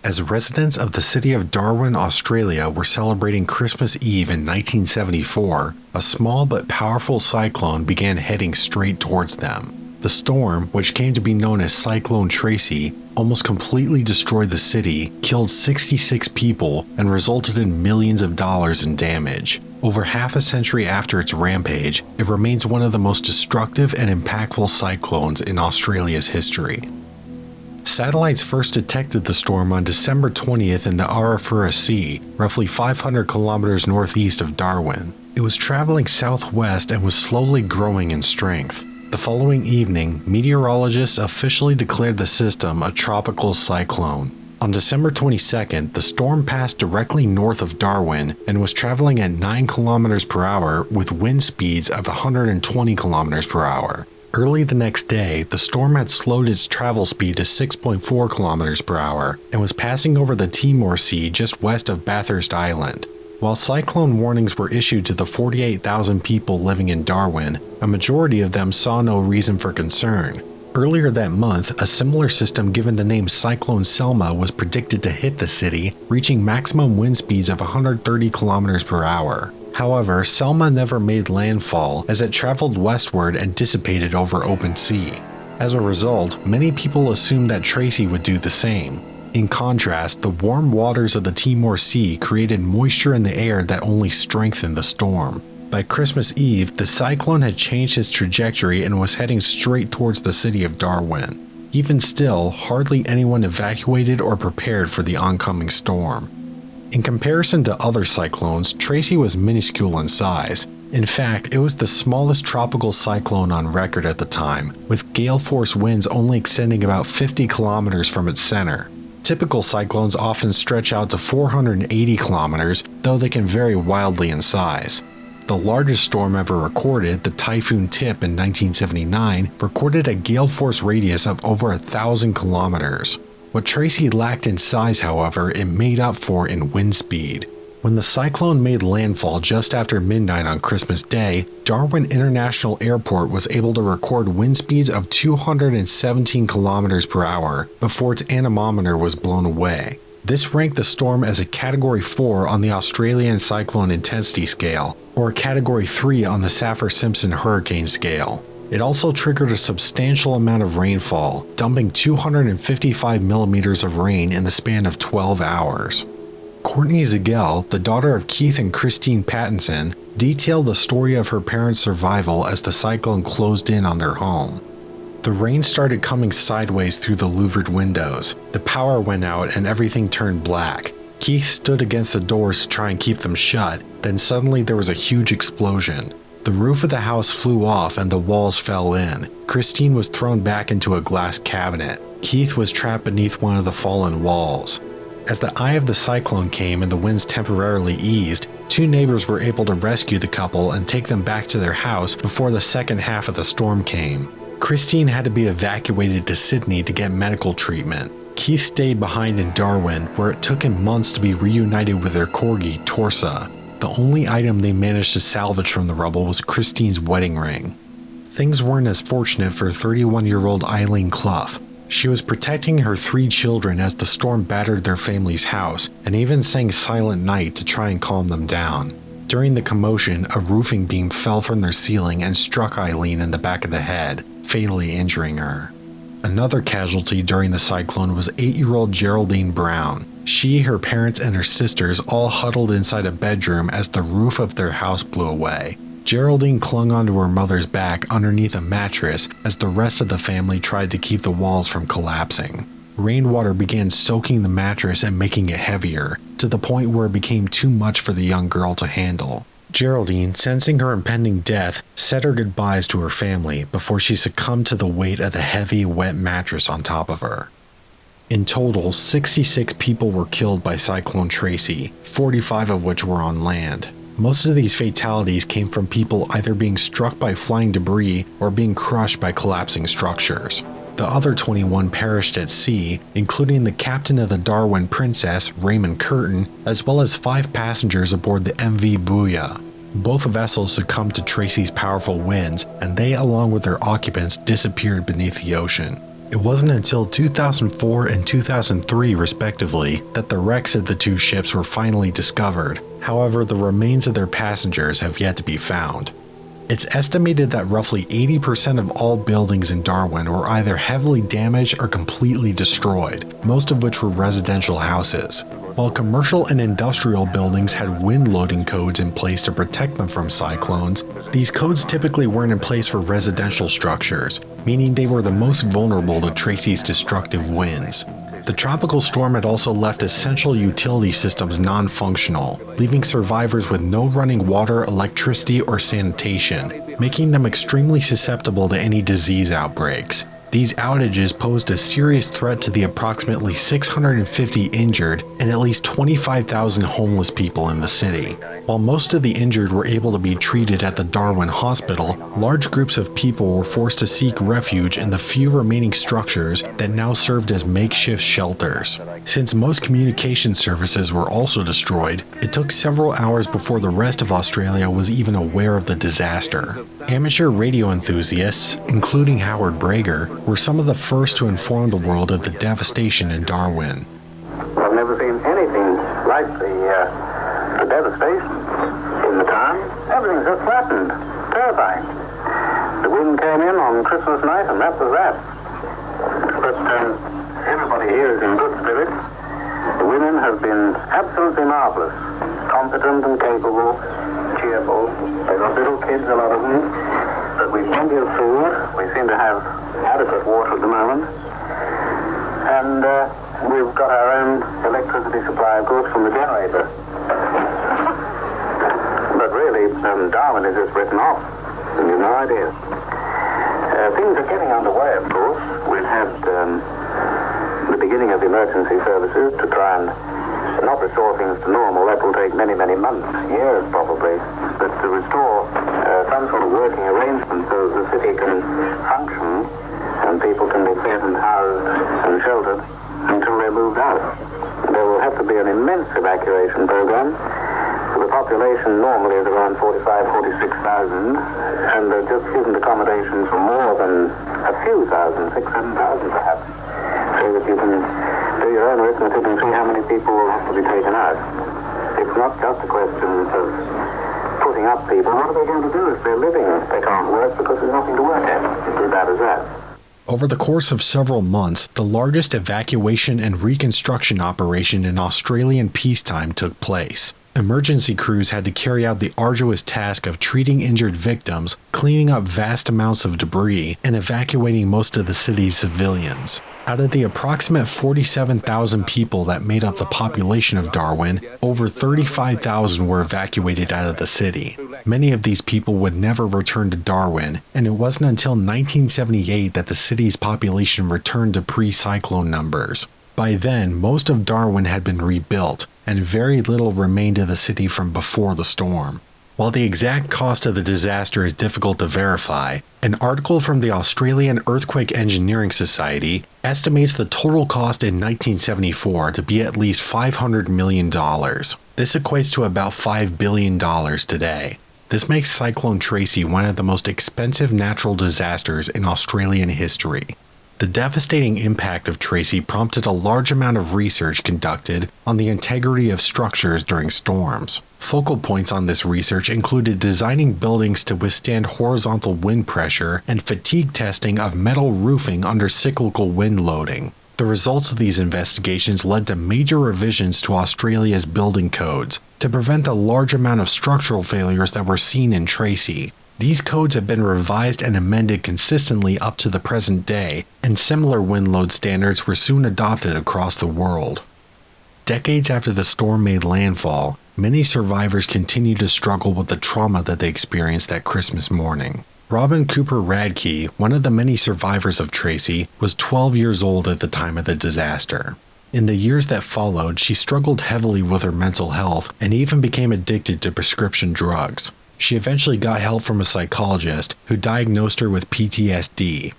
As residents of the city of Darwin, Australia were celebrating Christmas Eve in 1974, a small but powerful cyclone began heading straight towards them. The storm, which came to be known as Cyclone Tracy, almost completely destroyed the city, killed 66 people, and resulted in millions of dollars in damage. Over half a century after its rampage, it remains one of the most destructive and impactful cyclones in Australia's history. Satellites first detected the storm on December 20th in the Arafura Sea, roughly 500 kilometers northeast of Darwin. It was traveling southwest and was slowly growing in strength. The following evening, meteorologists officially declared the system a tropical cyclone. On December 22nd, the storm passed directly north of Darwin and was traveling at 9 kilometers per hour with wind speeds of 120 kilometers per hour. Early the next day, the storm had slowed its travel speed to 6.4 kilometers per hour and was passing over the Timor Sea just west of Bathurst Island. While cyclone warnings were issued to the 48,000 people living in Darwin, a majority of them saw no reason for concern. Earlier that month, a similar system given the name Cyclone Selma was predicted to hit the city, reaching maximum wind speeds of 130 kilometers per hour. However, Selma never made landfall as it traveled westward and dissipated over open sea. As a result, many people assumed that Tracy would do the same. In contrast, the warm waters of the Timor Sea created moisture in the air that only strengthened the storm. By Christmas Eve, the cyclone had changed its trajectory and was heading straight towards the city of Darwin. Even still, hardly anyone evacuated or prepared for the oncoming storm. In comparison to other cyclones, Tracy was minuscule in size. In fact, it was the smallest tropical cyclone on record at the time, with gale-force winds only extending about 50 kilometers from its center. Typical cyclones often stretch out to 480 kilometers, though they can vary wildly in size. The largest storm ever recorded, the Typhoon Tip in 1979, recorded a gale-force radius of over 1,000 kilometers. What Tracy lacked in size, however, it made up for in wind speed. When the cyclone made landfall just after midnight on Christmas Day, Darwin International Airport was able to record wind speeds of 217 kilometers per hour before its anemometer was blown away. This ranked the storm as a Category 4 on the Australian Cyclone Intensity Scale, or a Category 3 on the Saffir-Simpson Hurricane Scale. It also triggered a substantial amount of rainfall, dumping 255 millimeters of rain in the span of 12 hours. Courtney Zigel, the daughter of Keith and Christine Pattinson, detailed the story of her parents' survival as the cyclone closed in on their home. The rain started coming sideways through the louvered windows. The power went out and everything turned black. Keith stood against the doors to try and keep them shut, then suddenly there was a huge explosion. The roof of the house flew off and the walls fell in. Christine was thrown back into a glass cabinet. Keith was trapped beneath one of the fallen walls. As the eye of the cyclone came and the winds temporarily eased, two neighbors were able to rescue the couple and take them back to their house before the second half of the storm came. Christine had to be evacuated to Sydney to get medical treatment. Keith stayed behind in Darwin, where it took him months to be reunited with their corgi, Torsa. The only item they managed to salvage from the rubble was Christine's wedding ring. Things weren't as fortunate for 31-year-old Eileen Clough. She was protecting her 3 children as the storm battered their family's house, and even sang Silent Night to try and calm them down. During the commotion, a roofing beam fell from their ceiling and struck Eileen in the back of the head, fatally injuring her. Another casualty during the cyclone was 8-year-old Geraldine Brown. She, her parents, and her sisters all huddled inside a bedroom as the roof of their house blew away. Geraldine clung onto her mother's back underneath a mattress as the rest of the family tried to keep the walls from collapsing. Rainwater began soaking the mattress and making it heavier, to the point where it became too much for the young girl to handle. Geraldine, sensing her impending death, said her goodbyes to her family before she succumbed to the weight of the heavy, wet mattress on top of her. In total, 66 people were killed by Cyclone Tracy, 45 of which were on land. Most of these fatalities came from people either being struck by flying debris or being crushed by collapsing structures. The other 21 perished at sea, including the captain of the Darwin Princess, Raymond Curtin, as well as 5 passengers aboard the MV Booyah. Both vessels succumbed to Tracy's powerful winds, and they, along with their occupants, disappeared beneath the ocean. It wasn't until 2004 and 2003, respectively, that the wrecks of the two ships were finally discovered. However, the remains of their passengers have yet to be found. It's estimated that roughly 80% of all buildings in Darwin were either heavily damaged or completely destroyed, most of which were residential houses. While commercial and industrial buildings had wind loading codes in place to protect them from cyclones, these codes typically weren't in place for residential structures, meaning they were the most vulnerable to Tracy's destructive winds. The tropical storm had also left essential utility systems non-functional, leaving survivors with no running water, electricity, or sanitation, making them extremely susceptible to any disease outbreaks. These outages posed a serious threat to the approximately 650 injured and at least 25,000 homeless people in the city. While most of the injured were able to be treated at the Darwin Hospital, large groups of people were forced to seek refuge in the few remaining structures that now served as makeshift shelters. Since most communication services were also destroyed, it took several hours before the rest of Australia was even aware of the disaster. Amateur radio enthusiasts, including Howard Brager, were some of the first to inform the world of the devastation in Darwin. I've never seen anything like the devastation in the town. Everything's just flattened. Terrifying. The wind came in on Christmas night and that was that. But everybody here is in good spirits. The women have been absolutely marvelous. Competent and capable, cheerful. They've got little kids, a lot of them. But we've plenty of food. We seem to have adequate water at the moment. And we've got our own electricity supply, of course, from the generator. But really, Darwin is just written off. And you've no idea. Things are getting underway, of course. We've had the beginning of emergency services to try and not restore things to normal. That will take many, many months, years probably. But to restore some sort of working arrangement so the city can function and people can be fed and housed and sheltered until they're moved out. There will have to be an immense evacuation program. The population normally is around 46,000, and there just isn't accommodation for more than a few thousand, 6,000, 7,000 perhaps. So that you can do your own arithmetic and see how many people will have to be taken out. It's not just a question of putting up people. What are they going to do if they're living? They can't work because there's nothing to work at. It's as bad as that. Over the course of several months, the largest evacuation and reconstruction operation in Australian peacetime took place. Emergency crews had to carry out the arduous task of treating injured victims, cleaning up vast amounts of debris, and evacuating most of the city's civilians. Out of the approximate 47,000 people that made up the population of Darwin, over 35,000 were evacuated out of the city. Many of these people would never return to Darwin, and it wasn't until 1978 that the city's population returned to pre-cyclone numbers. By then, most of Darwin had been rebuilt, and very little remained of the city from before the storm. While the exact cost of the disaster is difficult to verify, an article from the Australian Earthquake Engineering Society estimates the total cost in 1974 to be at least $500 million. This equates to about $5 billion today. This makes Cyclone Tracy one of the most expensive natural disasters in Australian history. The devastating impact of Tracy prompted a large amount of research conducted on the integrity of structures during storms. Focal points on this research included designing buildings to withstand horizontal wind pressure and fatigue testing of metal roofing under cyclical wind loading. The results of these investigations led to major revisions to Australia's building codes to prevent the large amount of structural failures that were seen in Tracy. These codes have been revised and amended consistently up to the present day, and similar wind load standards were soon adopted across the world. Decades after the storm made landfall, many survivors continue to struggle with the trauma that they experienced that Christmas morning. Robin Cooper Radke, one of the many survivors of Tracy, was 12 years old at the time of the disaster. In the years that followed, she struggled heavily with her mental health and even became addicted to prescription drugs. She eventually got help from a psychologist who diagnosed her with PTSD.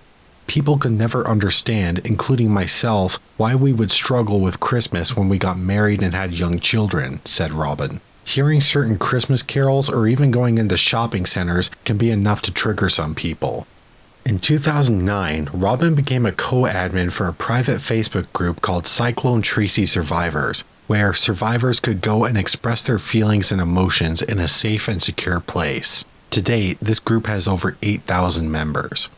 People could never understand, including myself, why we would struggle with Christmas when we got married and had young children, said Robin. Hearing certain Christmas carols or even going into shopping centers can be enough to trigger some people. In 2009, Robin became a co-admin for a private Facebook group called Cyclone Tracy Survivors, where survivors could go and express their feelings and emotions in a safe and secure place. To date, this group has over 8,000 members.